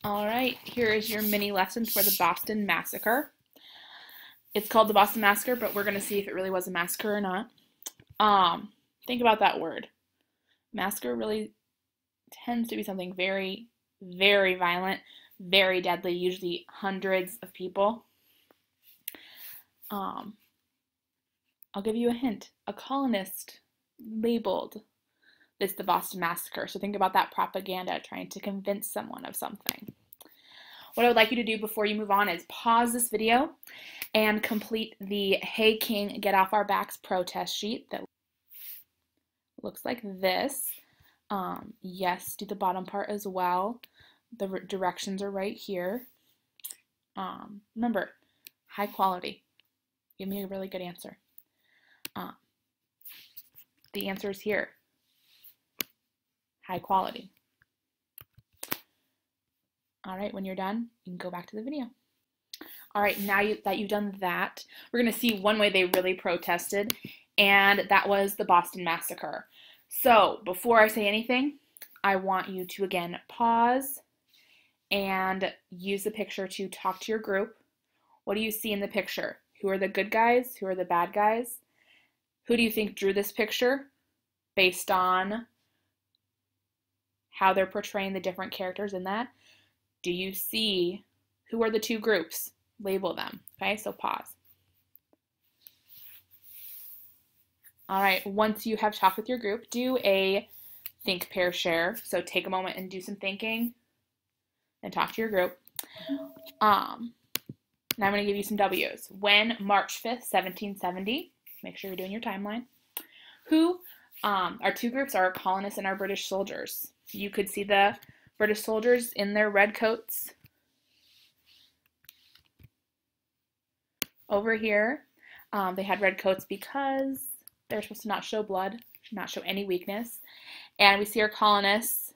All right, here is your mini lesson for the Boston Massacre. It's called the Boston Massacre, but we're going to see if it really was a massacre or not. Think about that word. Massacre really tends to be something very, very violent, very deadly, usually hundreds of people. I'll give you a hint. A colonist labeled this the Boston Massacre. So think about that propaganda, trying to convince someone of something. What I would like you to do before you move on is pause this video and complete the Hey King, Get Off Our Backs protest sheet that looks like this. Yes, do the bottom part as well. The directions are right here. Remember, high quality. Give me a really good answer. The answer is here. High quality. All right, when you're done, you can go back to the video. All right, now that you've done that, we're going to see one way they really protested, and that was the Boston Massacre. So before I say anything, I want you to, again, pause and use the picture to talk to your group. What do you see in the picture? Who are the good guys? Who are the bad guys? Who do you think drew this picture based on how they're portraying the different characters in that? Do you see who are the two groups? Label them. Okay, so pause. All right, once you have talked with your group, do a think, pair, share. So take a moment and do some thinking and talk to your group. Now I'm going to give you some W's. When? March 5th, 1770. Make sure you're doing your timeline. Who? Our two groups are colonists and our British soldiers. You could see the British soldiers in their red coats. Over here, they had red coats because they're supposed to not show blood, not show any weakness. And we see our colonists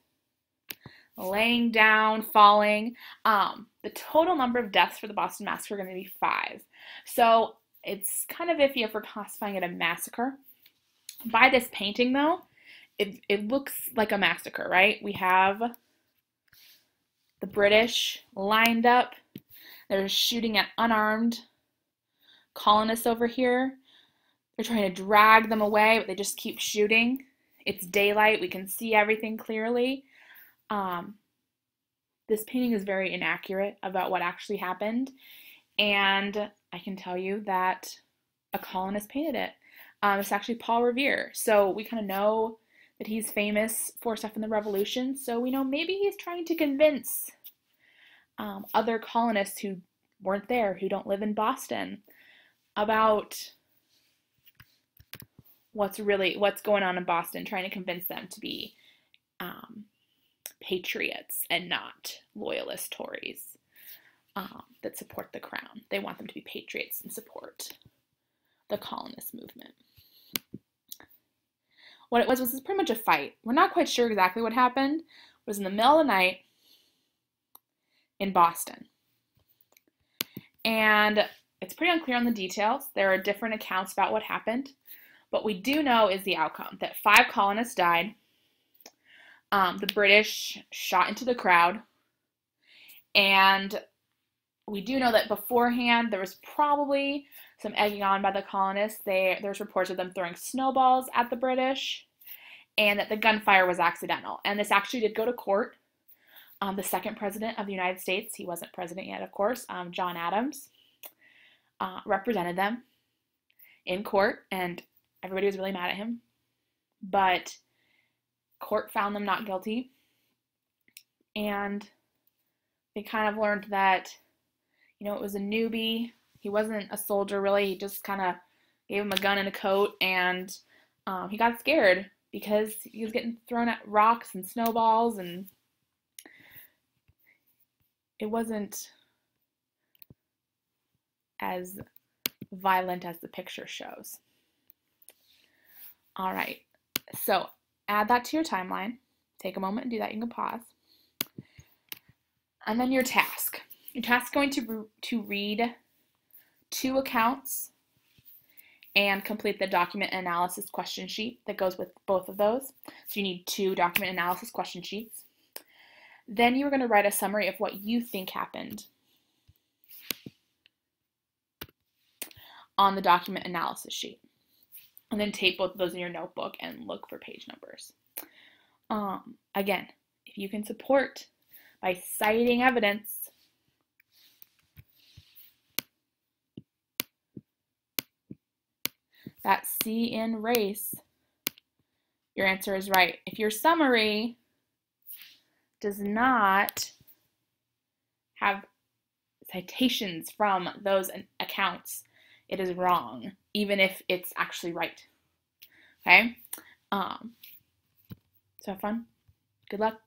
laying down, falling. The total number of deaths for the Boston Massacre are going to be 5. So it's kind of iffy if we're classifying it a massacre. By this painting, though, it looks like a massacre, right? We have the British lined up. They're shooting at unarmed colonists over here. They're trying to drag them away, but they just keep shooting. It's daylight. We can see everything clearly. This painting is very inaccurate about what actually happened, and I can tell you that a colonist painted it. It's actually Paul Revere. So we kind of know that he's famous for stuff in the Revolution. So we know maybe he's trying to convince other colonists who weren't there, who don't live in Boston, about what's going on in Boston, trying to convince them to be patriots and not loyalist Tories that support the crown. They want them to be patriots and support the colonist movement. What it was pretty much a fight. We're not quite sure exactly what happened. It was in the middle of the night in Boston. And it's pretty unclear on the details. There are different accounts about what happened. What we do know is the outcome, that 5 colonists died. The British shot into the crowd. And we do know that beforehand there was probably some egging on by the colonists. There's reports of them throwing snowballs at the British, and that the gunfire was accidental. And this actually did go to court. The second president of the United States, he wasn't president yet, of course, John Adams, represented them in court, and everybody was really mad at him. But court found them not guilty, and they kind of learned that, it was a newbie. He wasn't a soldier, really. He just kind of gave him a gun and a coat, and he got scared because he was getting thrown at rocks and snowballs, and it wasn't as violent as the picture shows. All right, so add that to your timeline. Take a moment and do that. You can pause. And then your task. Your task is going to read 2 accounts and complete the document analysis question sheet that goes with both of those. So you need 2 document analysis question sheets. Then you are going to write a summary of what you think happened on the document analysis sheet. And then tape both of those in your notebook and look for page numbers. Again, if you can support by citing evidence, that C in race, your answer is right. If your summary does not have citations from those accounts, it is wrong, even if it's actually right. Okay? So have fun. Good luck.